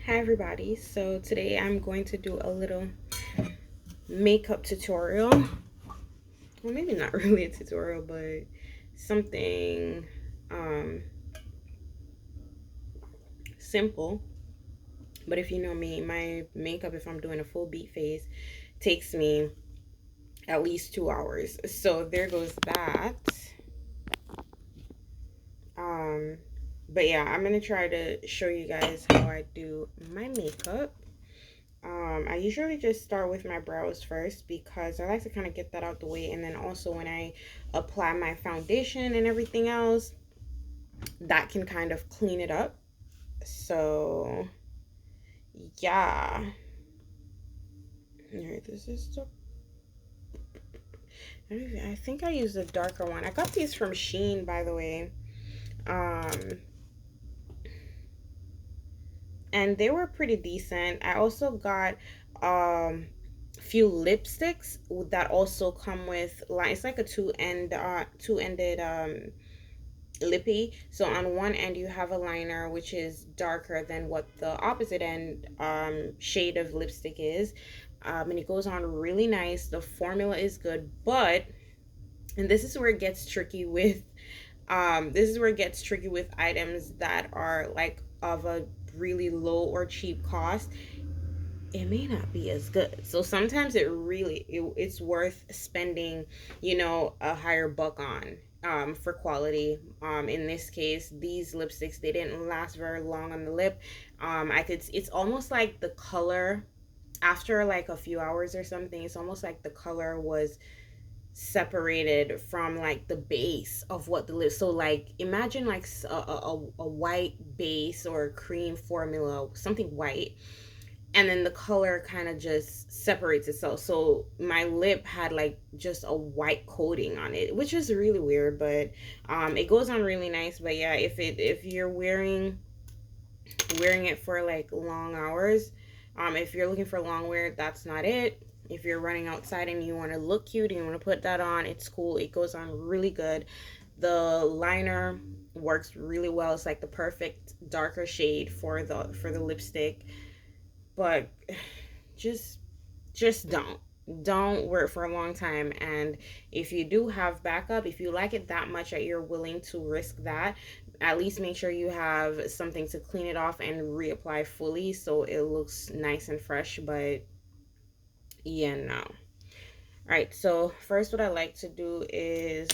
Hi everybody, so today I'm going to do a little makeup tutorial. Well, maybe not really a tutorial, but something um, simple. But if you know me, my makeup, if I'm doing a full beat face, takes me at least 2 hours. So there goes that. Um, but yeah, I'm gonna try to show you guys how I do my makeup. I usually just start with my brows first because I like to kind of get that out the way, and then also when I apply my foundation and everything else, that can kind of clean it up. So yeah, here, this is the I think I used a darker one. I got these from Shein, by the way. Um and they were pretty decent. I also got few lipsticks that also come with line. It's like a two-ended lippy. So on one end you have a liner which is darker than what the opposite end shade of lipstick is. And it goes on really nice. The formula is good, but and this is where it gets tricky with items that are like of a really low or cheap cost. It may not be as good. So sometimes it's worth spending, a higher buck on for quality. In this case, these lipsticks, they didn't last very long on the lip. It's almost like the color after like a few hours or something, it's almost like the color was separated from like the base of what the lip. So like imagine like a white base or cream formula, something white, and then the color kind of just separates itself. So my lip had like just a white coating on it, which is really weird, but it goes on really nice. But yeah, if you're wearing it for like long hours, if you're looking for long wear, that's not it. If you're running outside and you want to look cute and you want to put that on, it's cool. It goes on really good. The liner works really well. It's like the perfect darker shade for the lipstick. But just just don't wear it for a long time. And if you do have backup, if you like it that much that you're willing to risk that, at least make sure you have something to clean it off and reapply fully so it looks nice and fresh. But yeah, no. All right, so first what I like to do is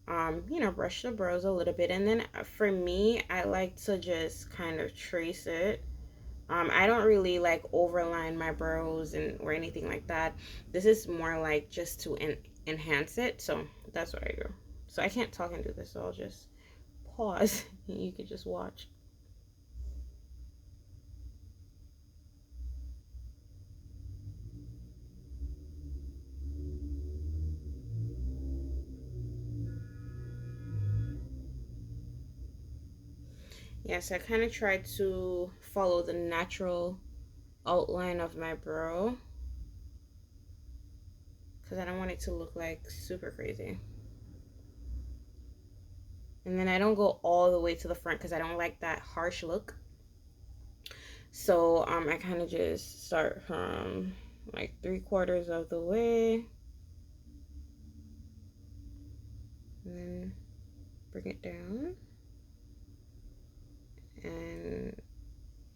brush the brows a little bit, and then for me, I like to just kind of trace it. I don't really like overline my brows and or anything like that. This is more like just to enhance it. So that's what I do. So I can't talk and do this, so I'll just pause. You could just watch. Yes, I kind of try to follow the natural outline of my brow because I don't want it to look like super crazy. And then I don't go all the way to the front because I don't like that harsh look. So I kind of just start from like 3/4 of the way, and then bring it down and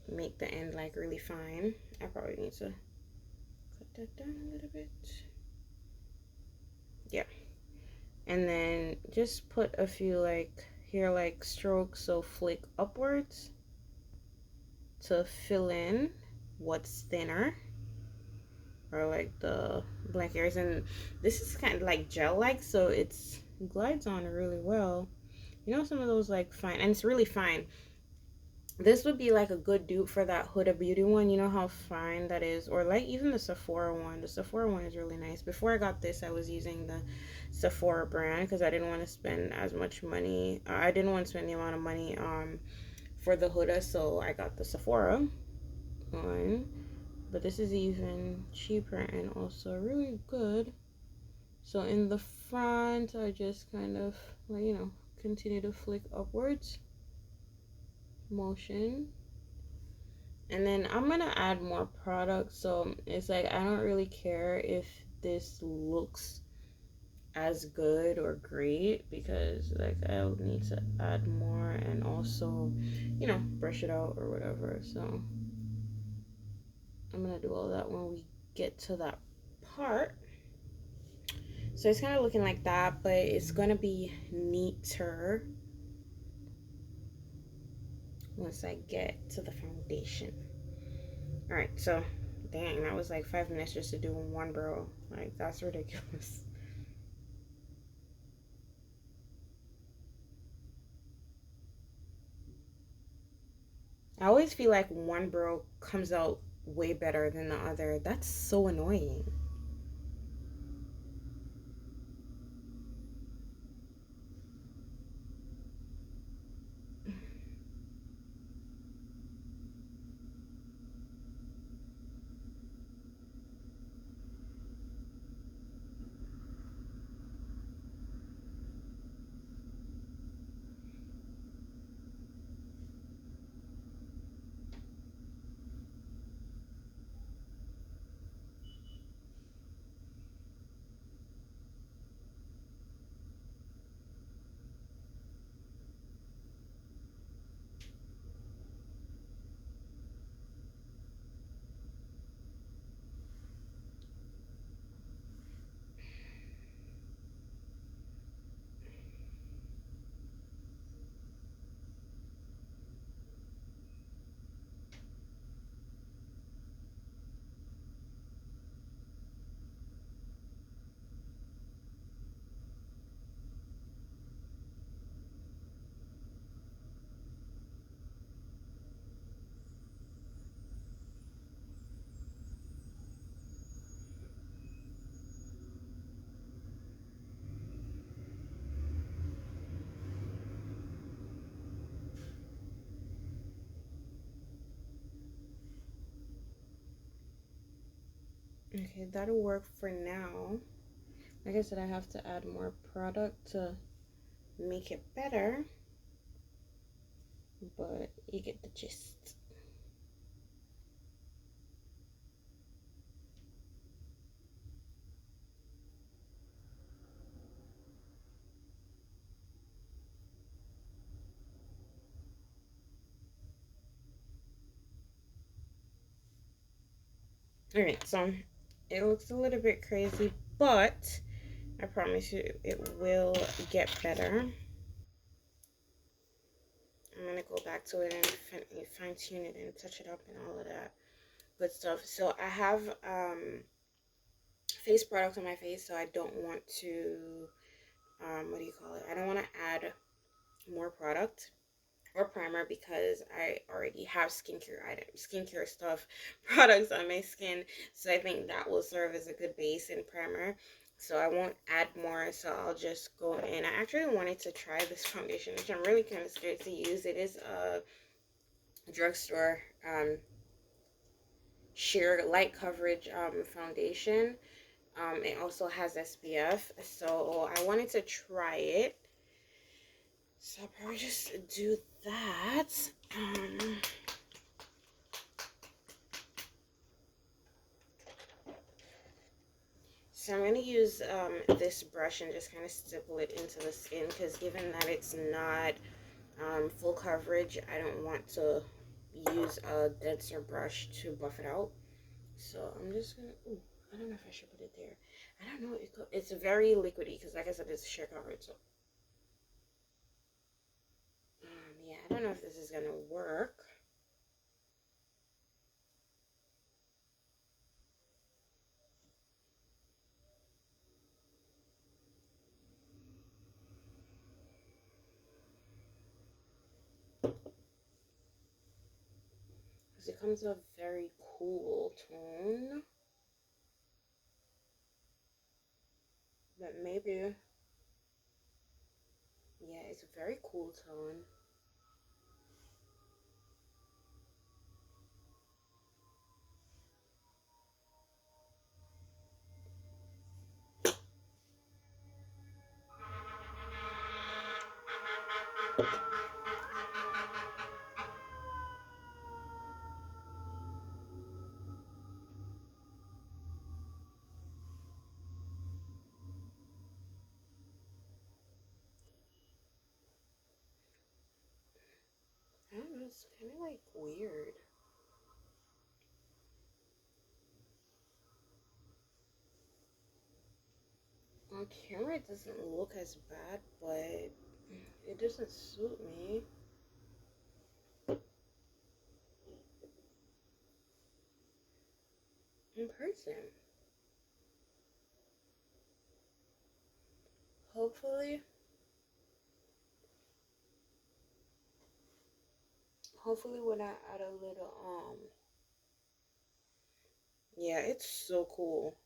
make the end like really fine. I probably need to cut that down a little bit. Yeah. And then just put a few like here like strokes, so flick upwards to fill in what's thinner or like the black areas. And this is kind of like gel like, so it's glides on really well. Some of those like fine, and it's really fine. This would be like a good dupe for that Huda Beauty one. You know how fine that is? Or like even the Sephora one. The Sephora one is really nice. Before I got this, I was using the Sephora brand because I didn't want to spend as much money. I didn't want to spend the amount of money for the Huda, so I got the Sephora one. But this is even cheaper and also really good. So in the front, I just kind of like, continue to flick upwards motion. And then I'm gonna add more product, so it's like I don't really care if this looks as good or great because like I'll need to add more and also, brush it out or whatever. So I'm gonna do all that when we get to that part. So it's kind of looking like that, but it's gonna be neater once I get to the foundation. All right, so dang, that was like 5 minutes just to do one brow. Like that's ridiculous. I always feel like one brow comes out way better than the other. That's so annoying. Okay, that'll work for now. Like I said, I have to add more product to make it better, but you get the gist. All right, so it looks a little bit crazy, but I promise you it will get better. I'm gonna go back to it and fine tune it and touch it up and all of that good stuff. So I have face product on my face, so I don't want to what do you call it? I don't want to add more product or primer because I already have skincare stuff, products on my skin. So I think that will serve as a good base and primer. So I won't add more. So I'll just go in. I actually wanted to try this foundation, which I'm really kind of scared to use. It is a drugstore sheer light coverage foundation. It also has SPF. So I wanted to try it. So I'll probably just do that. So I'm going to use this brush and just kind of stipple it into the skin because given that it's not full coverage, I don't want to use a denser brush to buff it out. So I'm just going to, I don't know if I should put it there. I don't know. It's very liquidy because like I said, it's sheer coverage. So yeah, I don't know if this is going to work. Because it comes a very cool tone. But maybe, yeah, it's a very cool tone. it's kind of like weird. On camera, it doesn't look as bad, but it doesn't suit me. In person. Hopefully, when I add a little, yeah, it's so cool.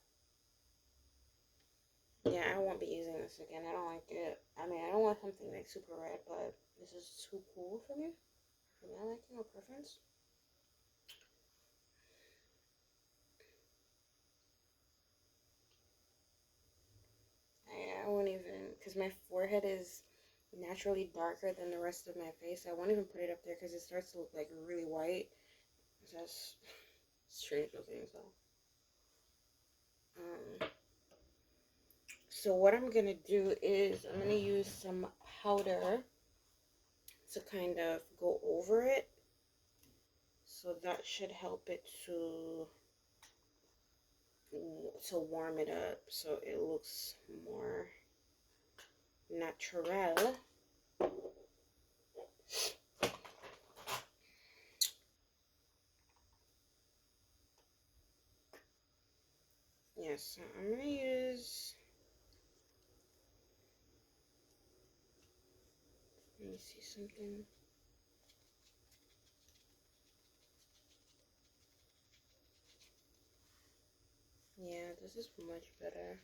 Yeah, I won't be using this again. I don't like it. I mean, I don't want something like super red, but this is too cool for me. For my liking or preference. I won't even, because my forehead is naturally darker than the rest of my face. I won't even put it up there because it starts to look like really white. It's just strange looking, so. So what I'm gonna do is I'm gonna use some powder to kind of go over it. So that should help it to warm it up so it looks more natural. Yes, so I'm gonna use, let me see something. Yeah, this is much better.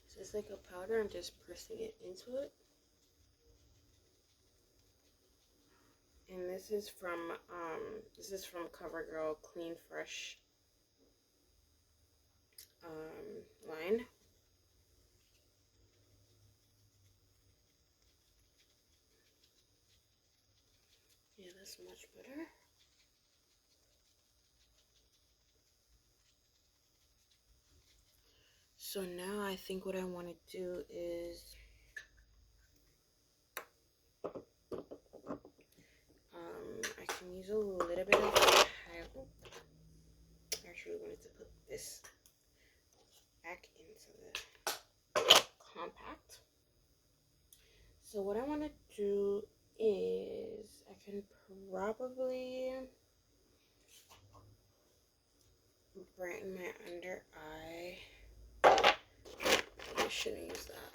So it's like a powder, I'm just pressing it into it. And this is from CoverGirl Clean Fresh line. Yeah, that's much better. So now I think what I want to do is I can use a little bit of I actually wanted to put this back into the compact. So what I want to do is I can probably brighten my under eye. I shouldn't use that.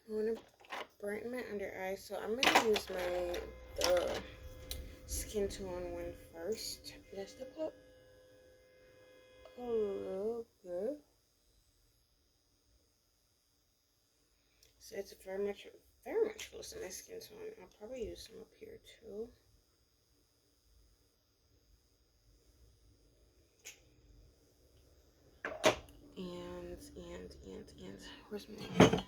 I want to brighten my under eye, so I'm gonna use the skin tone one first. Just to put a little bit. So it's very much close to my skin tone. I'll probably use some up here too. And where's my,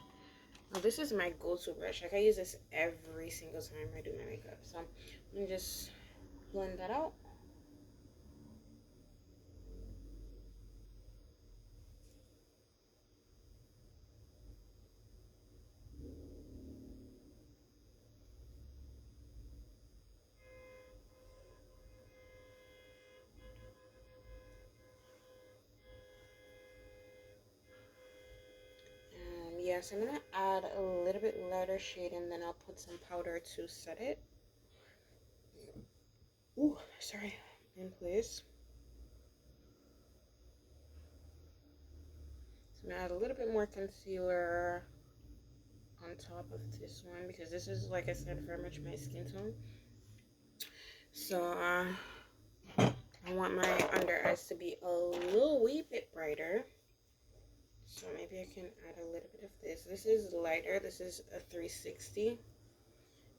oh, this is my go-to brush. Like I use this every single time I do my makeup. So I'm gonna just blend that out. Yes, I'm gonna add a little bit lighter shade and then I'll put some powder to set it. Ooh, sorry, in place. So I'm gonna add a little bit more concealer on top of this one because this is, like I said, very much my skin tone. So I want my under eyes to be a little wee bit brighter. So maybe I can add a little bit of this. This is lighter. This is a 360.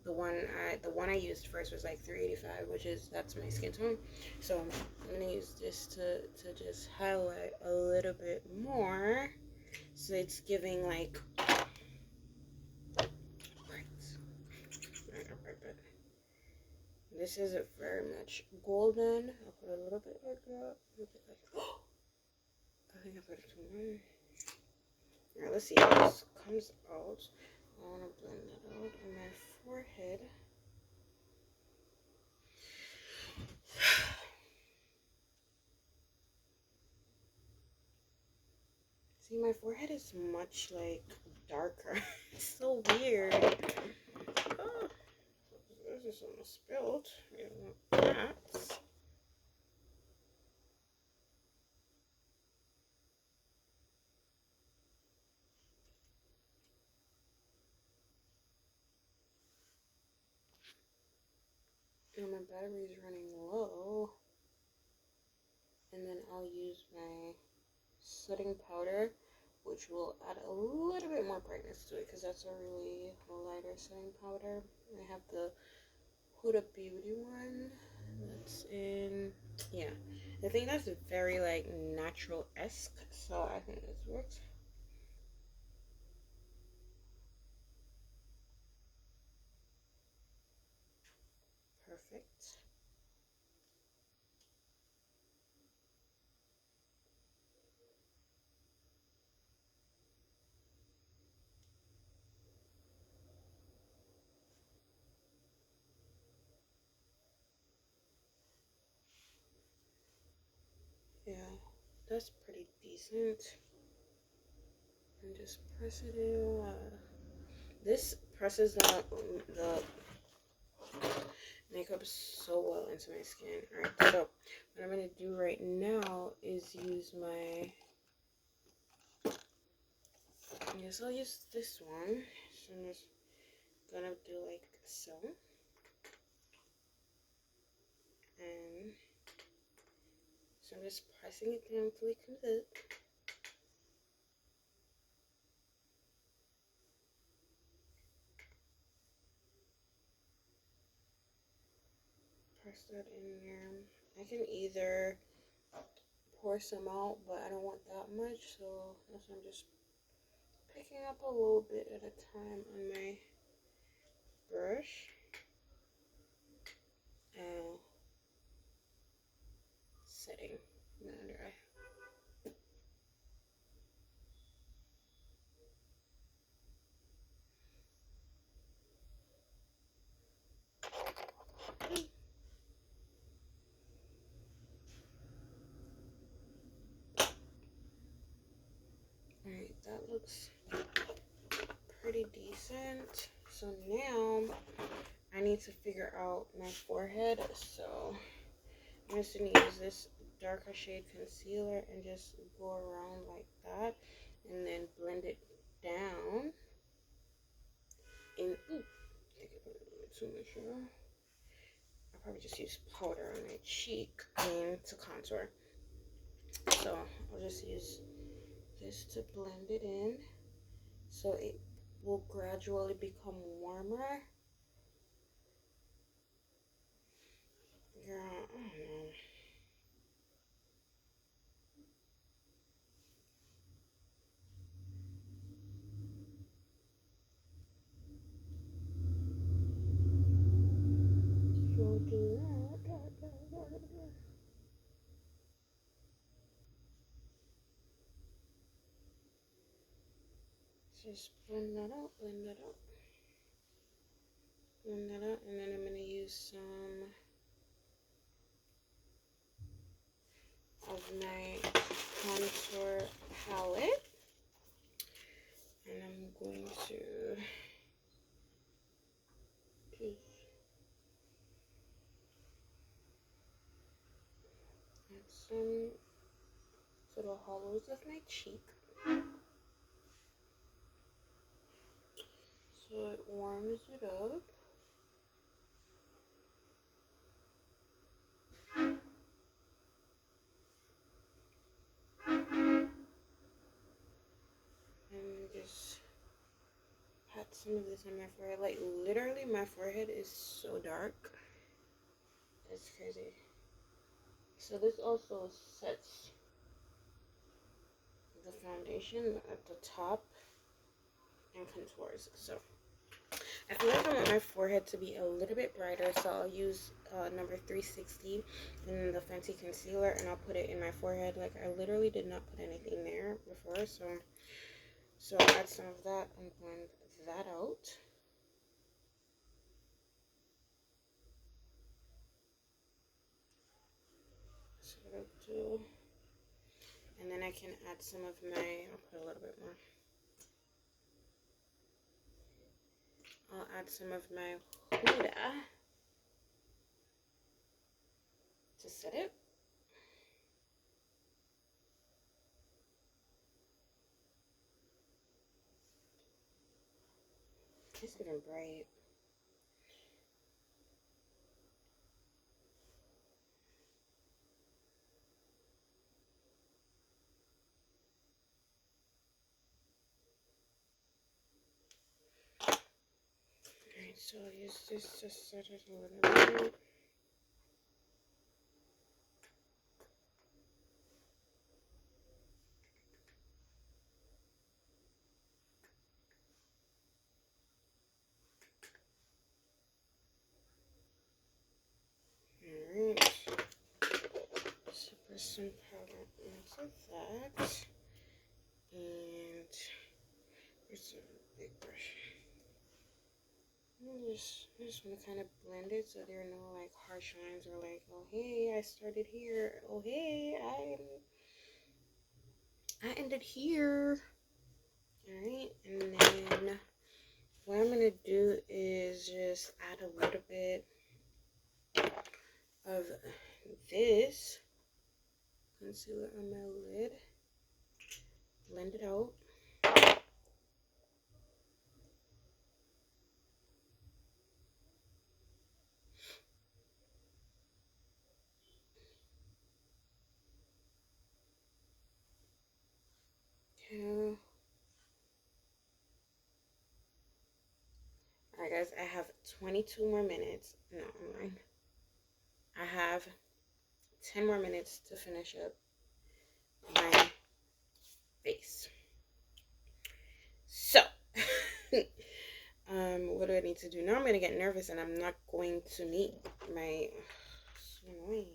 The one I used first was like 385, which is, that's my skin tone. So I'm gonna use this to just highlight a little bit more. So it's giving like this is very much golden. I'll put a little bit like that. A little bit like I think I put it too much. Alright, let's see how this comes out. I want to blend that out on my forehead. See, my forehead is much like darker. It's so weird. Oh, this is almost spilled. I don't want that. And my battery is running low. And then I'll use my setting powder, which will add a little bit more brightness to it because that's a really lighter setting powder. I have the Huda Beauty one. That's in, yeah. I think that's very like natural-esque, so I think this works. Perfect. Yeah, that's pretty decent. And just press it in. This presses the makeup so well into my skin. Alright, so what I'm going to do right now is use my, I guess I'll use this one. So I'm just going to do like so. And so I'm just pressing it down until it comes up. Press that in there. I can either pour some out, but I don't want that much, so that's why I'm just picking up a little bit at a time on my brush and setting my under eye. Alright, that looks pretty decent. So now I need to figure out my forehead. So I'm just gonna use this darker shade concealer and just go around like that and then blend it down. And ooh, I think I put a little bit too much on. I'll probably just use powder on my cheek and to contour. So I'll just use this to blend it in so it will gradually become warmer. Girl, I don't know. So do that. Just blend that out, blend that out, blend that out, and then I'm gonna use some of my contour palette, and I'm going to just add some little hollows of my cheek so it warms it up. And just pat some of this on my forehead. Like literally my forehead is so dark. It's crazy. So this also sets the foundation at the top and contours. So I feel like I want my forehead to be a little bit brighter, so I'll use number 360 and the fancy concealer, and I'll put it in my forehead. Like I literally did not put anything there before, so So I'll add some of that and blend that out. So what I'll do, and then I can add some of my, I'll put a little bit more. I'll add some of my Huda to set it. It's getting bright. Alright, so I'll use this to set it a little bit. Alright. So put some powder into that. And here's a big brush. I just want to kind of blend it so there are no like harsh lines or like, oh hey, I started here. Oh hey, I ended here. Alright, and then what I'm gonna do is just add a little bit of this concealer on my lid. Blend it out. Okay. Alright guys, I have 22 more minutes. No, I'm lying. I have 10 more minutes to finish up my face. So, what do I need to do? Now I'm going to get nervous and I'm not going to meet my, so annoying.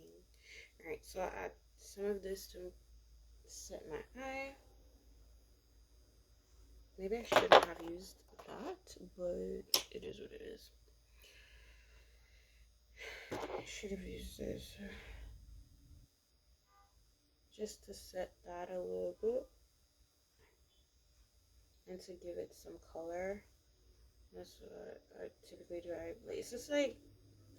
Alright, so I'll add some of this to set my eye. Maybe I shouldn't have used that, but it is what it is. I should have used this just to set that a little bit and to give it some color. That's what I typically do. It's just like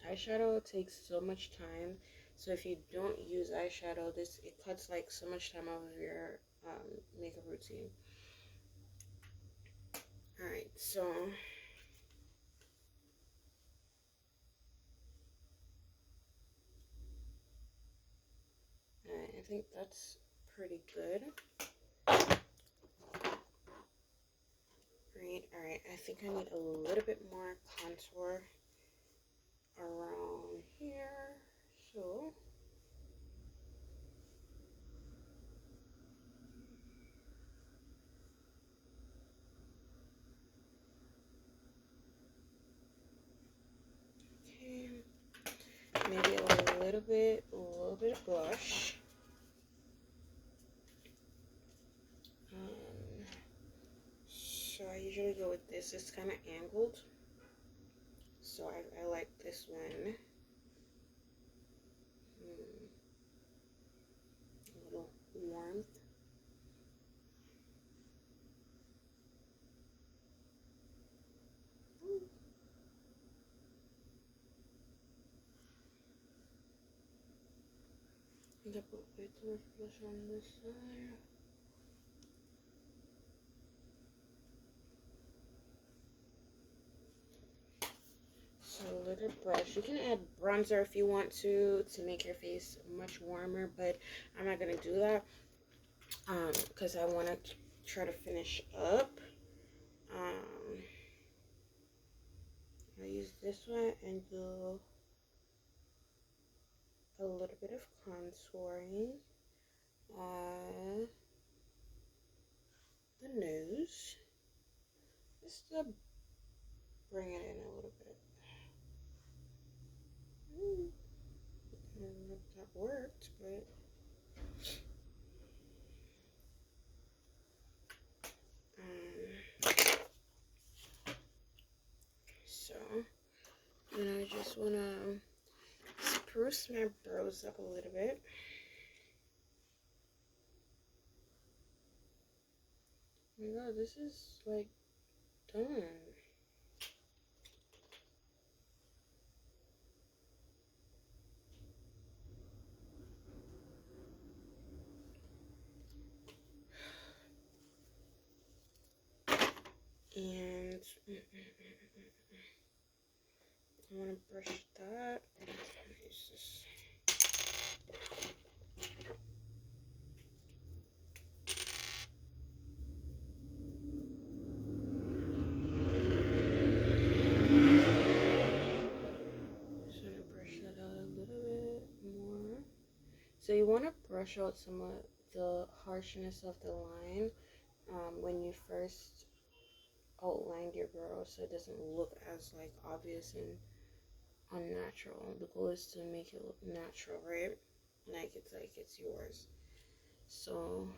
eyeshadow takes so much time. So if you don't use eyeshadow, it cuts like so much time out of your makeup routine. All right, so I think that's pretty good. All right. I think I need a little bit more contour around here. So okay, maybe a little bit of blush. So I usually go with this. It's kind of angled, so I like this one. A little warmth. I think I put way too much blush on this side. So a little brush. You can add bronzer if you want to make your face much warmer, but I'm not gonna do that because I want to try to finish up. I'll use this one and do a little bit of contouring on the nose, just to bring it in a little bit. I don't know if that worked, but And I just want to spruce my brows up a little bit. Oh my god, this is like done. And I want to brush that. Use this. Just want to brush that out a little bit more. So you want to brush out some of the harshness of the line when you first outlined your brow, so it doesn't look as like obvious and unnatural. The goal is to make it look natural, right? Like it's yours. So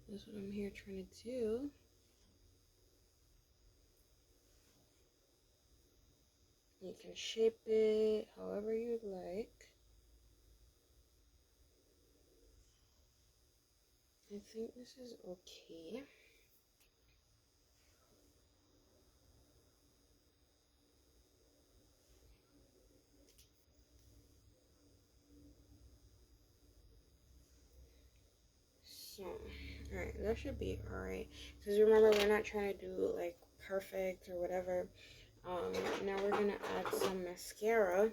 that's what I'm here trying to do. You can shape it however you'd like. I think this is okay. So, alright, that should be alright. Because remember, we're not trying to do like perfect or whatever. Now we're gonna add some mascara.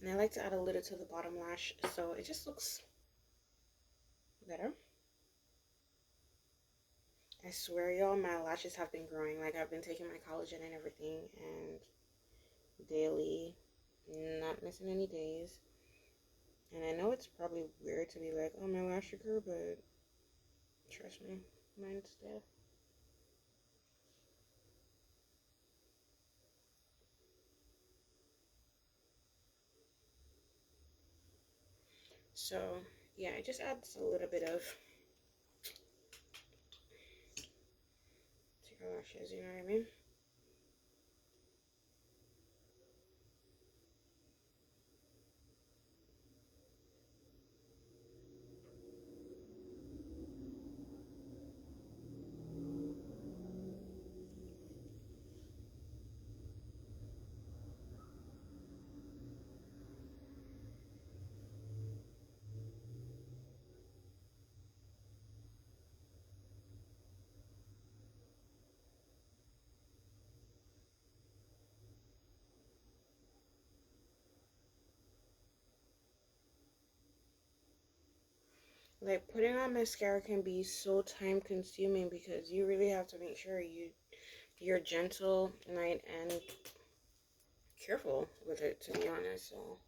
And I like to add a little to the bottom lash so it just looks better. I swear, y'all, my lashes have been growing. Like, I've been taking my collagen and everything, and daily, not missing any days. And I know it's probably weird to be like, oh, my lash grew, but trust me, mine's dead. So, yeah, it just adds a little bit of to your lashes, you know what I mean? Like, putting on mascara can be so time consuming because you really have to make sure you're gentle, light, and careful with it, to be honest. So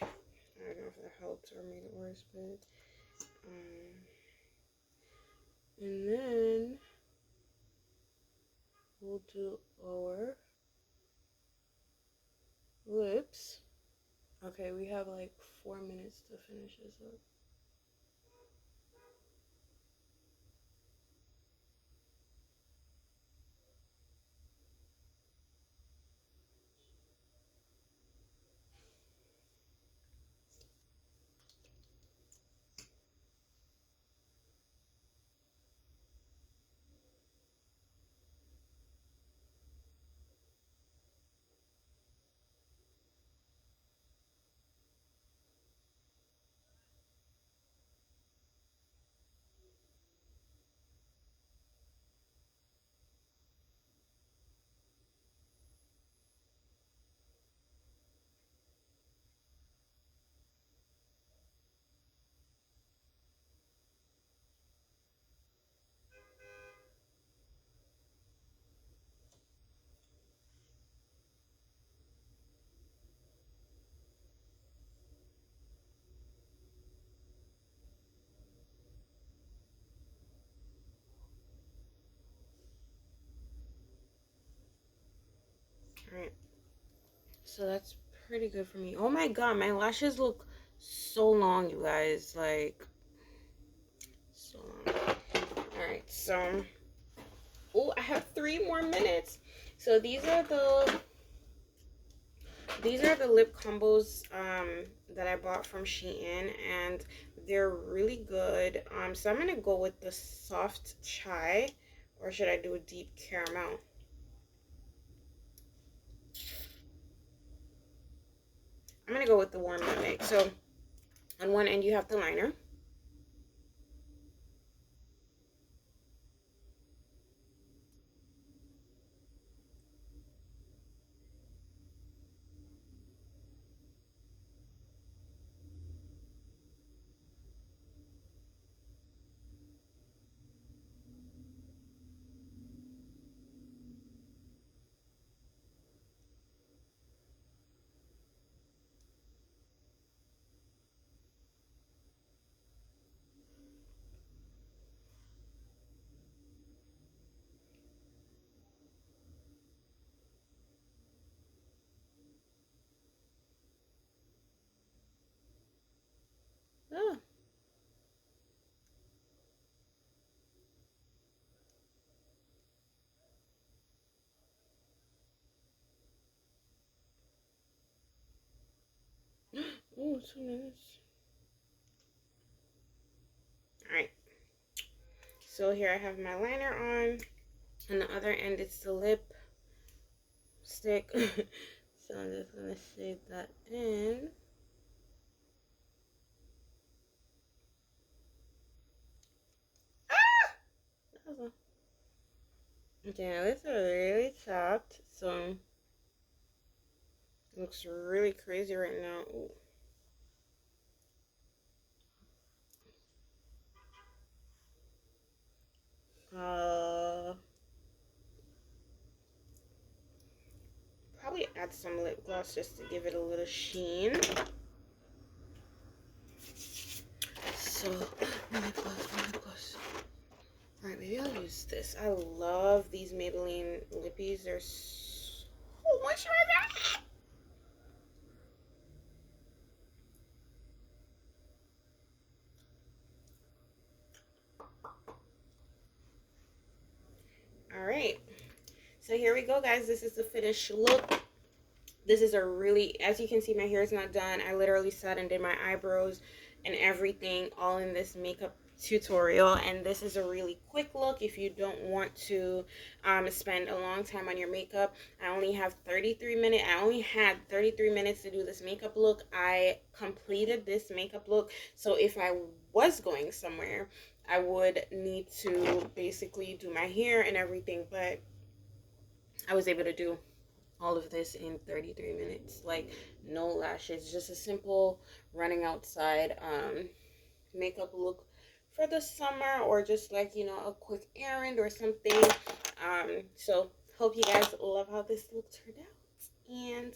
I don't know if that helped or made it worse, but and then we'll do our lips. Okay, we have like 4 minutes to finish this up. Alright, so that's pretty good for me. Oh my god, my lashes look so long, you guys. Like, so long. Alright, so... Oh, I have 3 more minutes. So these are the lip combos that I bought from Shein, and they're really good. So I'm gonna go with the soft chai, or should I do a deep caramel? I'm gonna go with the warm nutmeg. So on one end you have the liner. Oh, oh, so nice. All right. So here I have my liner on. On the other end, it's the lip stick. So I'm just gonna shade that in. Ah! Okay, now this is really chopped, so it looks really crazy right now. Ooh. Probably add some lip gloss just to give it a little sheen. So, lip gloss. Alright, maybe I'll use this. I love these Maybelline lippies. They're so moisturizing. Alright. So here we go, guys. This is the finished look. This is a really, as you can see, my hair is not done. I literally sat and did my eyebrows and everything all in this makeup tutorial, and this is a really quick look if you don't want to spend a long time on your makeup. I only had 33 minutes to do this makeup look. I completed this makeup look, so if I was going somewhere, I would need to basically do my hair and everything, but I was able to do all of this in 33 minutes. Like, no lashes, just a simple running outside makeup look for the summer, or just like, you know, a quick errand or something. So hope you guys love how this look turned out, and